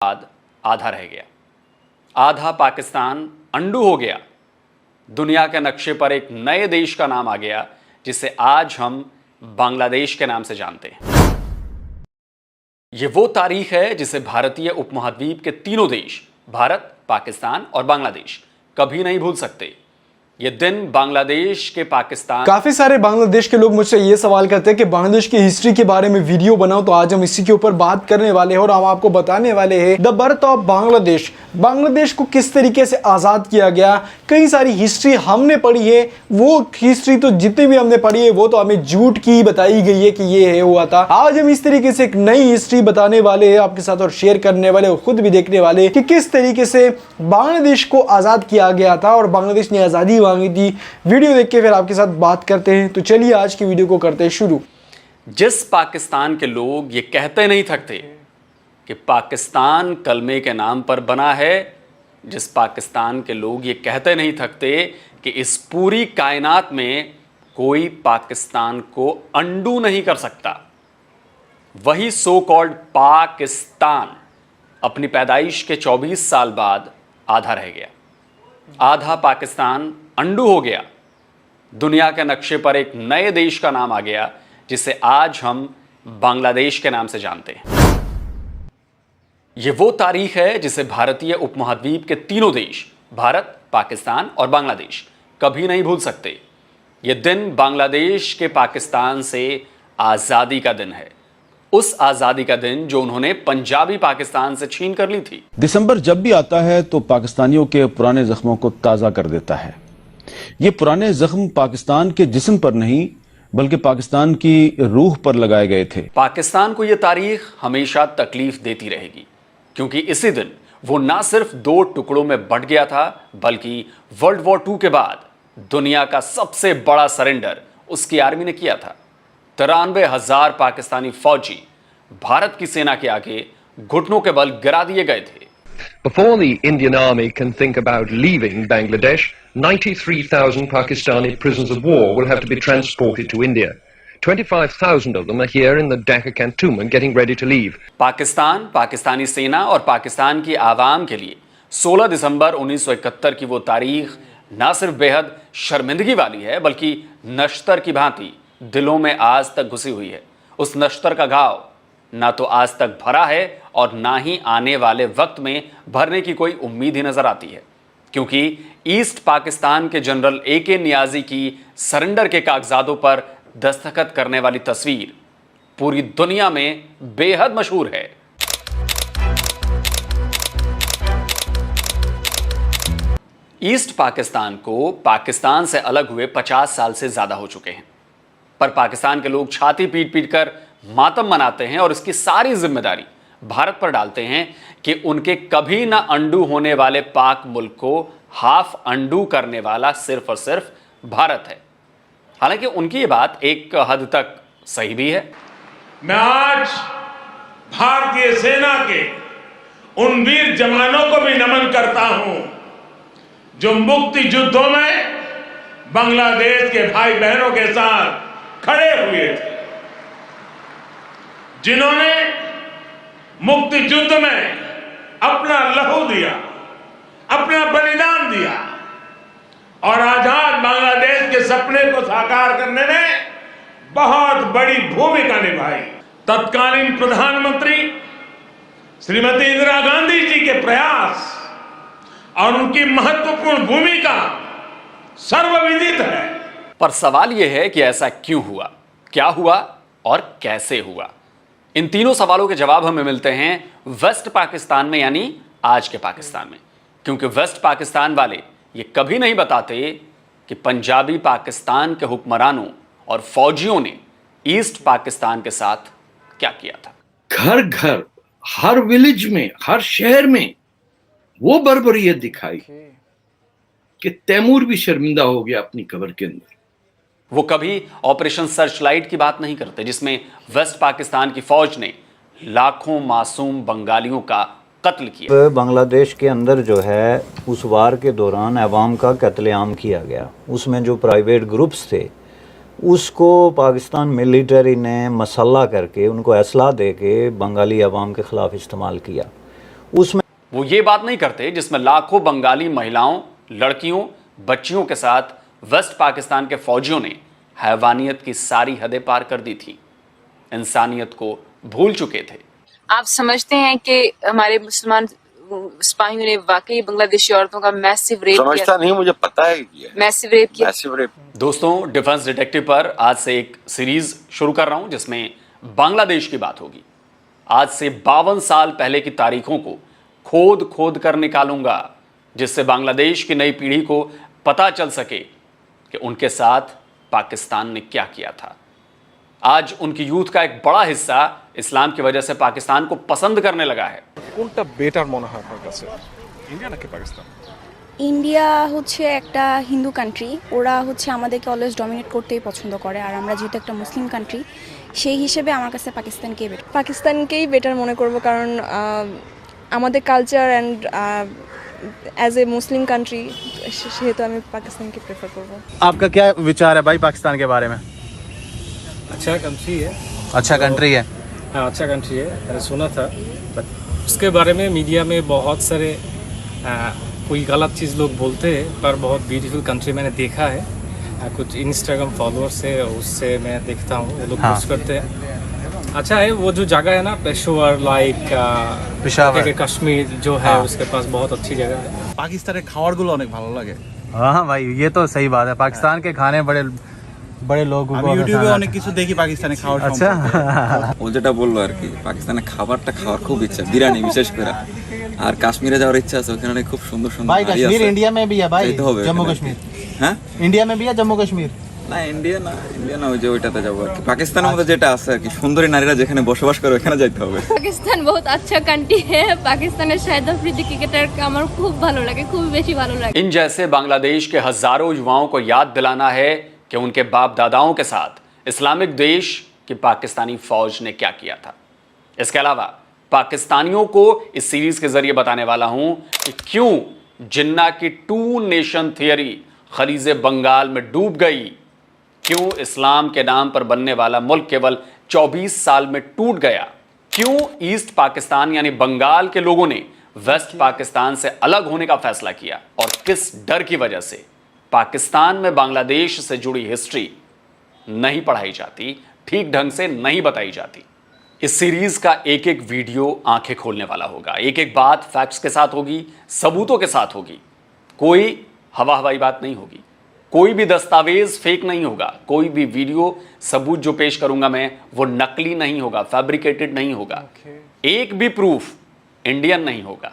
बाद आधा रह गया। आधा पाकिस्तान अंडू हो गया। दुनिया के नक्शे पर एक नए देश का नाम आ गया जिसे आज हम बांग्लादेश के नाम से जानते हैं। यह वो तारीख है जिसे भारतीय उपमहाद्वीप के तीनों देश भारत, पाकिस्तान और बांग्लादेश कभी नहीं भूल सकते। ये दिन बांग्लादेश के पाकिस्तान। काफी सारे बांग्लादेश के लोग मुझसे ये सवाल करते हैं कि बांग्लादेश की हिस्ट्री के बारे में वीडियो बनाओ, तो आज हम इसी के ऊपर बात करने वाले हैं और हम आपको बताने वाले हैं the birth of Bangladesh. Bangladesh को किस तरीके से आजाद किया गया। कई सारी हिस्ट्री हमने पढ़ी है, वो हिस्ट्री तो जितनी भी हमने पढ़ी है वो तो हमें झूठ की बताई गई है कि ये है हुआ था। आज हम इस तरीके से एक नई हिस्ट्री बताने वाले हैं आपके साथ और शेयर करने वाले और खुद भी देखने वाले कि किस तरीके से बांग्लादेश को आजाद किया गया था और बांग्लादेश ने आजादी मांगी थी। वीडियो देख के फिर आपके साथ बात करते हैं। तो चलिए आज की वीडियो को करते हैं शुरू। जिस पाकिस्तान के लोग ये कहते नहीं थकते कि पाकिस्तान कलमे के नाम पर बना है, जिस पाकिस्तान के लोग ये कहते नहीं थकते कि इस पूरी कायनात में कोई पाकिस्तान को अंडू नहीं कर सकता, वही सो कॉल्ड पाकिस्तान अपनी पैदाइश के 24 साल बाद आधा रह गया। आधा पाकिस्तान अंडू हो गया। दुनिया के नक्शे पर एक नए देश का नाम आ गया जिसे आज हम बांग्लादेश के नाम से जानते हैं। यह वो तारीख है जिसे भारतीय उपमहाद्वीप के तीनों देश भारत, पाकिस्तान और बांग्लादेश कभी नहीं भूल सकते। यह दिन बांग्लादेश के पाकिस्तान से आजादी का दिन है, उस आजादी का दिन जो उन्होंने पंजाबी पाकिस्तान से छीन कर ली थी। दिसंबर जब भी आता है तो पाकिस्तानियों के पुराने जख्मों को ताजा कर देता है। ये पुराने जख्म पाकिस्तान के जिस्म पर नहीं बल्कि पाकिस्तान की रूह पर लगाए गए थे। पाकिस्तान को यह तारीख हमेशा तकलीफ देती रहेगी, क्योंकि इसी दिन वो ना सिर्फ 2 टुकड़ों में बंट गया था, बल्कि वर्ल्ड वॉर 2 के बाद दुनिया का सबसे बड़ा सरेंडर उसकी आर्मी ने किया था। 93,000 पाकिस्तानी फौजी भारत की सेना के आगे घुटनों के बल गिरा दिए गए थे। Before the Indian army can think about leaving Bangladesh, 93,000 Pakistani prisoners of war will have to be transported to India. 25,000 of them are here in the Dhaka cantonment getting ready to leave. Pakistan, Pakistani सेना और पाकिस्तान की आवाम के लिए 16 दिसंबर 1971 की वो तारीख ना सिर्फ बेहद शर्मिंदगी वाली है, बल्कि नश्तर की भांति दिलों में आज तक घुसी हुई है। उस नश्तर का घाव ना तो आज तक भरा है और ना ही आने वाले वक्त में भरने की कोई उम्मीद ही नजर आती है, क्योंकि ईस्ट पाकिस्तान के जनरल AK नियाजी की सरेंडर के कागजातों पर दस्तखत करने वाली तस्वीर पूरी दुनिया में बेहद मशहूर है। ईस्ट पाकिस्तान को पाकिस्तान से अलग हुए 50 साल से ज्यादा हो चुके हैं, पर पाकिस्तान के लोग छाती पीट पीट कर मातम मनाते हैं और इसकी सारी जिम्मेदारी भारत पर डालते हैं कि उनके कभी ना अंडू होने वाले पाक मुल्क को हाफ अंडू करने वाला सिर्फ और सिर्फ भारत है। हालांकि उनकी ये बात एक हद तक सही भी है। मैं आज भारतीय सेना के उन वीर जवानों को भी नमन करता हूं जो मुक्ति युद्धों में बांग्लादेश के भाई बहनों के साथ खड़े हुए थे, जिन्होंने मुक्ति युद्ध में अपना लहू दिया, अपना बलिदान दिया और आजाद बांग्लादेश के सपने को साकार करने में बहुत बड़ी भूमिका निभाई। तत्कालीन प्रधानमंत्री श्रीमती इंदिरा गांधी जी के प्रयास और उनकी महत्वपूर्ण भूमिका सर्वविदित है। पर सवाल यह है कि ऐसा क्यों हुआ, क्या हुआ और कैसे हुआ। इन तीनों सवालों के जवाब हमें मिलते हैं वेस्ट पाकिस्तान में, यानी आज के पाकिस्तान में, क्योंकि वेस्ट पाकिस्तान वाले ये कभी नहीं बताते कि पंजाबी पाकिस्तान के हुक्मरानों और फौजियों ने ईस्ट पाकिस्तान के साथ क्या किया था। घर घर, हर विलेज में, हर शहर में वो बर्बरियत दिखाई कि तैमूर भी शर्मिंदा हो गया अपनी कब्र के अंदर। वो कभी ऑपरेशन सर्चलाइट की बात नहीं करते, जिसमें वेस्ट पाकिस्तान की फौज ने लाखों मासूम बंगालियों का कत्ल किया। बांग्लादेश के अंदर जो है उस वार के दौरान अवाम का कत्लेआम किया गया। उसमें जो प्राइवेट ग्रुप्स थे उसको पाकिस्तान मिलिट्री ने मसल्ला करके उनको असला दे के बंगाली अवाम के ख़िलाफ़ इस्तेमाल किया। उसमें वो ये बात नहीं करते जिसमें लाखों बंगाली महिलाओं, लड़कियों, बच्चियों के साथ वेस्ट पाकिस्तान के फौजियों ने हैवानियत की सारी हदें पार कर दी थी, इंसानियत को भूल चुके थे। आप समझते हैं कि हमारे मुसलमान सिपाहियों ने वाकई बांग्लादेशी औरतों का मैसिव रेप किया? समझता नहीं, मुझे पता है मैसिव रेप किया। Massive rape. दोस्तों, डिफेंस डिटेक्टिव पर आज से एक सीरीज शुरू कर रहा हूं जिसमें बांग्लादेश की बात होगी। आज से 52 साल पहले की तारीखों को खोद खोद कर निकालूंगा, जिससे बांग्लादेश की नई पीढ़ी को पता चल सके कि उनके साथ पाकिस्तान ने क्या किया था। आज उनकी यूथ का एक बड़ा हिस्सा इस्लाम की वजह से पाकिस्तान को पसंद करने लगा है। কোনটা বেটার মনে হয় আপনার কাছে, ইন্ডিয়া নাকি পাকিস্তান? ইন্ডিয়া হচ্ছে একটা হিন্দু কান্ট্রি, ওরা হচ্ছে আমাদেরকে অলওয়েজ ডমিনেট করতেই পছন্দ করে, আর আমরা যেহেতু একটা মুসলিম কান্ট্রি সেই হিসেবে আমার কাছে পাকিস্তানকেই বেটার মনে করব, কারণ আমাদের culture and as a Muslim country সেহেতু আমি পাকিস্তানকে প্রেফার করব। आपका क्या विचार है भाई पाकिस्तान के बारे में? अच्छा कंट्री है। अच्छा कंट्री है। हाँ अच्छा कंट्री है, मैंने सुना था, बट उसके बारे में मीडिया में बहुत सारे कोई गलत चीज़ लोग बोलते हैं, पर बहुत ब्यूटीफुल कंट्री मैंने देखा है। कुछ इंस्टाग्राम फॉलोअर्स है, उससे मैं देखता हूँ वो लोग पोस्ट करते हैं। अच्छा है वो जो जगह है ना, पेशोवर लाइक पेशावर कश्मीर जो है, उसके पास बहुत अच्छी जगह है। पाकिस्तान के खावारगुलो अनेक भालो लगे। हाँ भाई ये तो सही बात है, पाकिस्तान के खाने बड़े बड़े लोग ইউটিউবে অনেক কিছু দেখি পাকিস্তানি খাবার। আচ্ছা ও যেটা বললো আর কি, পাকিস্তানের খাবারটা খাওয়ার খুব ইচ্ছা, বিরিয়ানি বিশেষ করে, আর কাশ্মীরে যাওয়ার ইচ্ছা আছে, ওখানে খুব সুন্দর সুন্দর भाई कश्मीर इंडिया में भी है भाई, जम्मू कश्मीर। হ্যাঁ इंडिया में भी है जम्मू कश्मीर। না ইন্ডিয়া না, ওই যে ওইটাতে যাবো আর কি। পাকিস্তানের মধ্যে যেটা আছে আর কি, সুন্দরী নারীরা যেখানে বসবাস করে ওখানে যাইতে হবে। পাকিস্তান বহুত আচ্ছা কান্ট্রি है, পাকিস্তানের শাহিদ আফ্রিদি ক্রিকেটার আমার খুব ভালো লাগে, খুব বেশি ভালো লাগে। इन जैसे बांग्लादेश के हजारों युवाओं को याद दिलाना है कि उनके बाप दादाओं के साथ इस्लामिक देश की पाकिस्तानी फौज ने क्या किया था। इसके अलावा पाकिस्तानियों को इस सीरीज के जरिए बताने वाला हूं कि क्यों जिन्ना की 2 नेशन थियरी खलीजे बंगाल में डूब गई, क्यों इस्लाम के नाम पर बनने वाला मुल्क केवल 24 साल में टूट गया, क्यों ईस्ट पाकिस्तान यानी बंगाल के लोगों ने वेस्ट पाकिस्तान से अलग होने का फैसला किया, और किस डर की वजह से पाकिस्तान में बांग्लादेश से जुड़ी हिस्ट्री नहीं पढ़ाई जाती, ठीक ढंग से नहीं बताई जाती। इस सीरीज का एक एक वीडियो आंखें खोलने वाला होगा, एक एक बात फैक्ट्स के साथ होगी, सबूतों के साथ होगी, कोई हवा हवाई बात नहीं होगी, कोई भी दस्तावेज फेक नहीं होगा, कोई भी वीडियो सबूत जो पेश करूंगा मैं वो नकली नहीं होगा, फैब्रिकेटेड नहीं होगा, एक भी प्रूफ इंडियन नहीं होगा,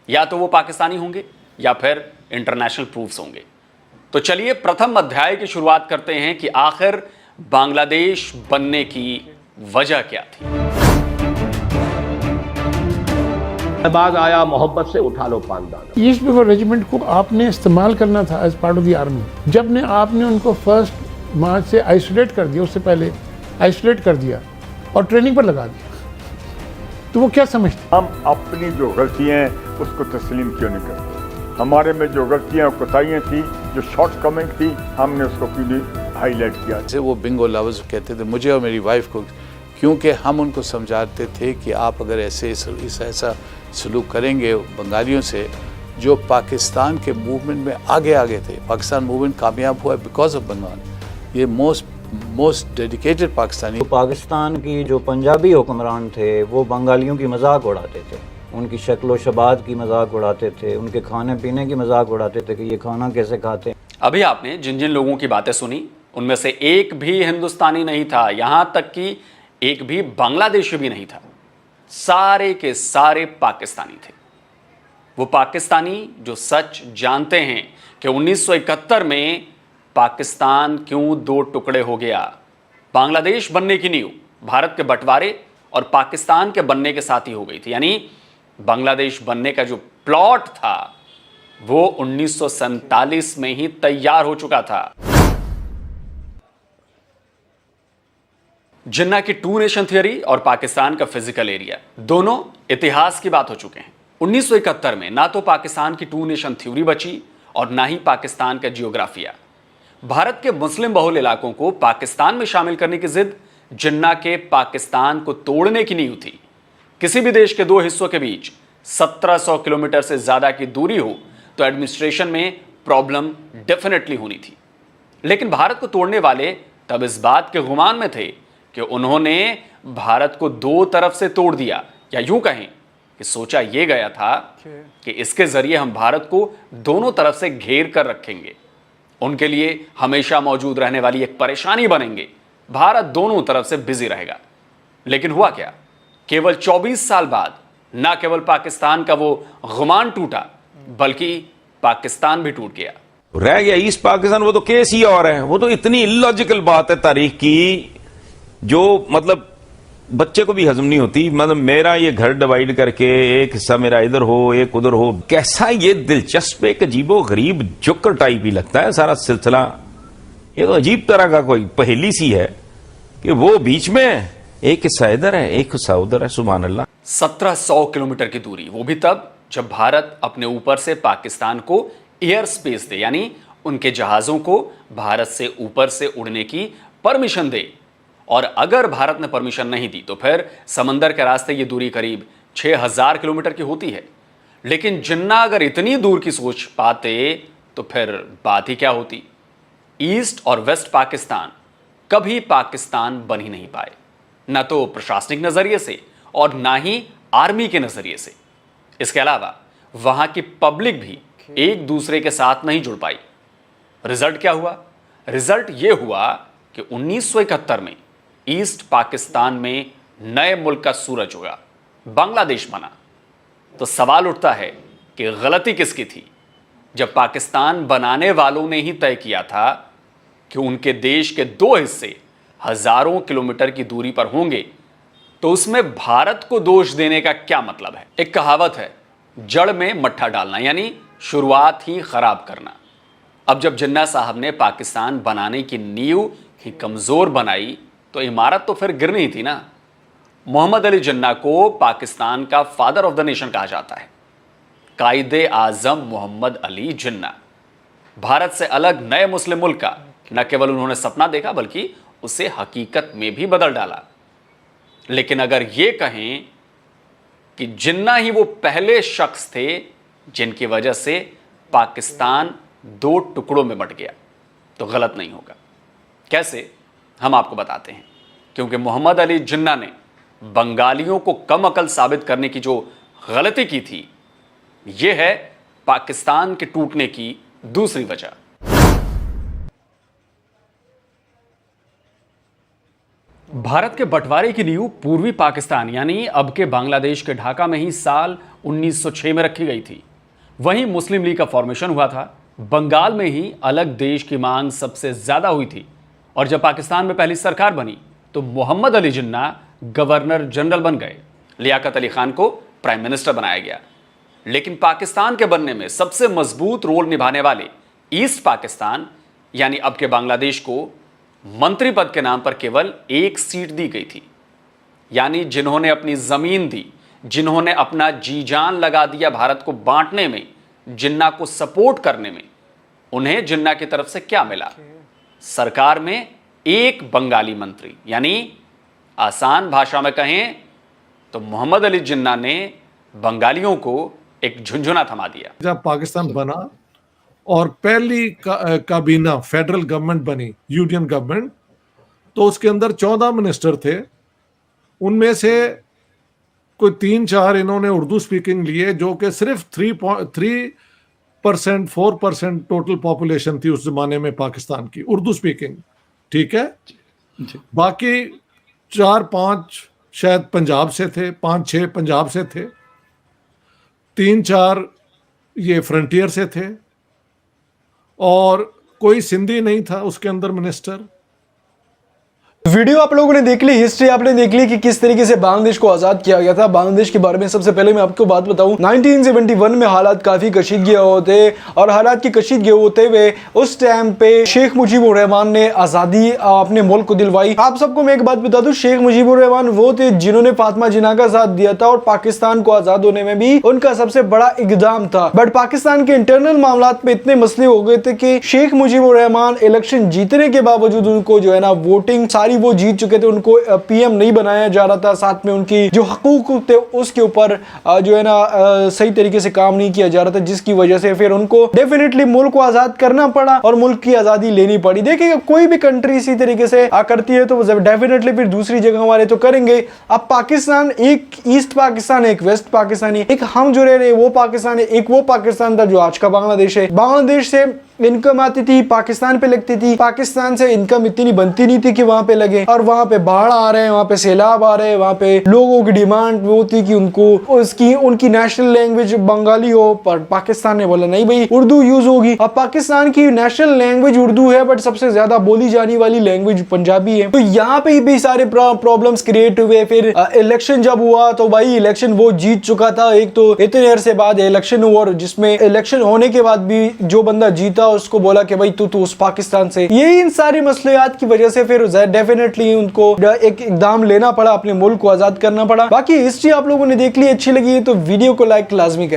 या तो वो पाकिस्तानी होंगे या फिर इंटरनेशनल प्रूफ्स होंगे। तो चलिए प्रथम अध्याय की शुरुआत करते हैं कि आखिर बांग्लादेश बनने की वजह क्या थी। बाग आया मोहब्बत से उठा लो पानदान। ईस्ट बंगाल रेजिमेंट को आपने इस्तेमाल करना था as part of the army. जब ने आपने उनको 1 मार्च से आइसोलेट कर दिया, उससे पहले आइसोलेट कर दिया और ट्रेनिंग पर लगा दिया, तो वो क्या समझते? हम अपनी जो गलतियां हैं उसको तस्लीम क्यों नहीं करते? हमारे में जो गलतियां और कोताहियां थी, जो शॉर्ट कमिंग थी, हमने उसको क्यों नहीं हाईलाइट किया? जैसे वो बिंगो लफ्ज़ कहते थे मुझे और मेरी वाइफ को, क्योंकि हम उनको समझाते थे कि आप अगर ऐसा सलूक करेंगे बंगालियों से जो पाकिस्तान के मूवमेंट में आगे थे, पाकिस्तान मूवमेंट कामयाब हुआ बिकॉज ऑफ बंगाल, ये मोस्ट डेडिकेटेड पाकिस्तानी। तो पाकिस्तान की जो पंजाबी हुक्मरान थे वो बंगालियों की मजाक उड़ाते थे, उनकी शक्ल शबात की मजाक उड़ाते थे, उनके खाने पीने की मजाक उड़ाते थे कि ये खाना कैसे खाते हैं। अभी आपने जिन जिन लोगों की बातें सुनी उनमें से एक भी हिंदुस्तानी नहीं था, यहां तक कि एक भी बांग्लादेशी भी नहीं था, सारे के सारे पाकिस्तानी थे। वो पाकिस्तानी जो सच जानते हैं कि 1971 में पाकिस्तान क्यों 2 टुकड़े हो गया। बांग्लादेश बनने की नींव भारत के बंटवारे और पाकिस्तान के बनने के साथ ही हो गई थी, यानी बांग्लादेश बनने का जो प्लॉट था वो 1947 में ही तैयार हो चुका था। जिन्ना की 2 नेशन थियरी और पाकिस्तान का फिजिकल एरिया दोनों इतिहास की बात हो चुके हैं। 1971 में ना तो पाकिस्तान की 2 नेशन थ्योरी बची और ना ही पाकिस्तान का जियोग्राफिया। भारत के मुस्लिम बहुल इलाकों को पाकिस्तान में शामिल करने की जिद जिन्ना के पाकिस्तान को तोड़ने की नींव थी। किसी भी देश के 2 हिस्सों के बीच 1700 किलोमीटर से ज्यादा की दूरी हो तो एडमिनिस्ट्रेशन में प्रॉब्लम डेफिनेटली होनी थी। लेकिन भारत को तोड़ने वाले तब इस बात के गुमान में थे कि उन्होंने भारत को दो तरफ से तोड़ दिया, या यूं कहें कि सोचा यह गया था कि इसके जरिए हम भारत को दोनों तरफ से घेर कर रखेंगे, उनके लिए हमेशा मौजूद रहने वाली एक परेशानी बनेंगे, भारत दोनों तरफ से बिजी रहेगा। लेकिन हुआ क्या? केवल 24 साल बाद ना केवल पाकिस्तान का वो गुमान टूटा बल्कि पाकिस्तान भी टूट गया। रह गया ईस्ट पाकिस्तान, वो तो केस ही और है। वो तो इतनी इलॉजिकल बात है तारीख की जो मतलब बच्चे को भी हजम नहीं होती। मतलब मेरा ये घर डिवाइड करके एक हिस्सा मेरा इधर हो एक उधर हो, कैसा ये दिलचस्प एक अजीबो गरीब जोकर टाइप ही लगता है सारा सिलसिला। ये तो अजीब तरह का कोई पहेली सी है कि वो बीच में एक हिस्सा इधर है एक हिस्सा उधर है। सुभान अल्लाह। 1700 किलोमीटर की दूरी, वो भी तब जब भारत अपने ऊपर से पाकिस्तान को एयर स्पेस दे, यानी उनके जहाजों को भारत से ऊपर से उड़ने की परमिशन दे। और अगर भारत ने परमिशन नहीं दी तो फिर समंदर के रास्ते ये दूरी करीब 6000 किलोमीटर की होती है। लेकिन जिन्ना अगर इतनी दूर की सोच पाते तो फिर बात ही क्या होती। ईस्ट और वेस्ट पाकिस्तान कभी पाकिस्तान बन ही नहीं पाए, ना तो प्रशासनिक नजरिए से और ना ही आर्मी के नजरिए से। इसके अलावा वहां की पब्लिक भी एक दूसरे के साथ नहीं जुड़ पाई। रिजल्ट क्या हुआ? रिजल्ट यह हुआ कि 1971 में ईस्ट पाकिस्तान में नए मुल्क का सूरज उगा, बांग्लादेश बना। तो सवाल उठता है कि गलती किसकी थी? जब पाकिस्तान बनाने वालों ने ही तय किया था कि उनके देश के दो हिस्से हजारों किलोमीटर की दूरी पर होंगे, तो उसमें भारत को दोष देने का क्या मतलब है? एक कहावत है, जड़ में मट्ठा डालना, यानी शुरुआत ही खराब करना। अब जब जिन्ना साहब ने पाकिस्तान बनाने की नींव ही कमजोर बनाई तो इमारत तो फिर गिरनी ही थी ना। मोहम्मद अली जिन्ना को पाकिस्तान का फादर ऑफ द नेशन कहा जाता है। कायदे आजम मोहम्मद अली जिन्ना भारत से अलग नए मुस्लिम मुल्क का न केवल उन्होंने सपना देखा बल्कि उसे हकीकत में भी बदल डाला। लेकिन अगर यह कहें कि जिन्ना ही वो पहले शख्स थे जिनकी वजह से पाकिस्तान दो टुकड़ों में बंट गया, तो गलत नहीं होगा। कैसे? हम आपको बताते हैं। क्योंकि मोहम्मद अली जिन्ना ने बंगालियों को कम अकल साबित करने की जो गलती की थी, यह है पाकिस्तान के टूटने की दूसरी वजह। भारत के बंटवारे की नींव पूर्वी पाकिस्तान यानी अब के बांग्लादेश के ढाका में ही साल 1906 में रखी गई थी। वहीं मुस्लिम लीग का फॉर्मेशन हुआ था। बंगाल में ही अलग देश की मांग सबसे ज्यादा हुई थी। और जब पाकिस्तान में पहली सरकार बनी तो मोहम्मद अली जिन्ना गवर्नर जनरल बन गए। लियाकत अली खान को प्राइम मिनिस्टर बनाया गया। लेकिन पाकिस्तान के बनने में सबसे मजबूत रोल निभाने वाले ईस्ट पाकिस्तान यानी अब के बांग्लादेश को मंत्री पद के नाम पर केवल एक सीट दी गई थी। यानी जिन्होंने अपनी जमीन दी, जिन्होंने अपना जी जान लगा दिया भारत को बांटने में, जिन्ना को सपोर्ट करने में, उन्हें जिन्ना की तरफ से क्या मिला? सरकार में एक बंगाली मंत्री, यानी आसान भाषा में कहें तो मोहम्मद अली जिन्ना ने बंगालियों को एक झुंझुना थमा दिया। जब पाकिस्तान बना और पहली काबीना फेडरल गवर्नमेंट बनी, यूनियन गवर्नमेंट, तो उसके अंदर 14 मिनिस्टर थे। उनमें से कोई 3-4 इन्होंने उर्दू स्पीकिंग लिए, जो कि सिर्फ 3% 4% टोटल पॉपुलेशन थी उस जमाने में पाकिस्तान की उर्दू स्पीकिंग। ठीक है, बाकी 4-5 शायद पंजाब से थे, 5-6 पंजाब से थे, 3-4 ये फ्रंटियर से थे और कोई सिंधी नहीं था उसके अंदर मिनिस्टर। वीडियो आप लोगों ने देख ली, हिस्ट्री आपने देख ली कि किस तरीके से बांग्लादेश को आजाद किया गया था। बांग्लादेश के बारे में सबसे पहले मैं आपको बात बताऊं, 1971 में हालात काफी कशीदगी होते और हालात की कशीदगी होते हुए उस टाइम पे शेख मुजीबुर रहमान ने आजादी अपने मुल्क को दिलवाई। आप सबको मैं एक बात बता दूं, शेख मुजीबुर रहमान वो थे जिन्होंने फातिमा जिन्ना का साथ दिया था और पाकिस्तान को आजाद होने में भी उनका सबसे बड़ा इकदाम था। बट पाकिस्तान के इंटरनल मामलात में इतने मसले हो गए थे कि शेख मुजीबुर रहमान इलेक्शन जीतने के बावजूद उनको जो है ना वोटिंग सारी लड़ाई वो जीत चुके थे, उनको पीएम नहीं बनाया जा रहा था, साथ में उनकी जो हकूक थे उसके ऊपर जो है ना सही तरीके से काम नहीं किया जा रहा था, जिसकी वजह से फिर उनको डेफिनेटली मुल्क को आजाद करना पड़ा और मुल्क की आजादी लेनी पड़ी। देखिए कोई भी कंट्री इसी तरीके से करती है तो डेफिनेटली फिर दूसरी जगह वाले तो करेंगे। अब पाकिस्तान, एक ईस्ट पाकिस्तान है, एक वेस्ट पाकिस्तान है, एक हम जो रह रहे वो पाकिस्तान है, एक वो पाकिस्तान था जो आज का बांग्लादेश है। बांग्लादेश से इनकम आती थी, पाकिस्तान पे लगती थी, पाकिस्तान से इनकम इतनी बनती नहीं थी कि वहां पे लगे, और वहां पे बाढ़ आ रहे हैं, वहां पे सैलाब आ रहे हैं, वहां पे लोगों की डिमांड वो थी कि उनको उनकी नेशनल लैंग्वेज बंगाली हो, पर पाकिस्तान ने बोला नहीं भाई उर्दू यूज होगी। अब पाकिस्तान की नेशनल लैंग्वेज उर्दू है, बट सबसे ज्यादा बोली जाने वाली लैंग्वेज पंजाबी है। तो यहाँ पे भी सारे प्रॉब्लम्स क्रिएट हुए। फिर इलेक्शन जब हुआ तो भाई इलेक्शन वो जीत चुका था, एक तो इतने अरसे बाद इलेक्शन हुआ, और जिसमें इलेक्शन होने के बाद भी जो बंदा जीता उसको बोला कि भाई तू उस पाकिस्तान से। यही इन सारी मसलियात की वजह से फिर डेफिनेटली उनको एक इकदाम लेना पड़ा, अपने मुल्क को आजाद करना पड़ा। बाकी हिस्ट्री आप लोगों ने देख ली, अच्छी लगी है तो वीडियो को लाइक लाजमी करें।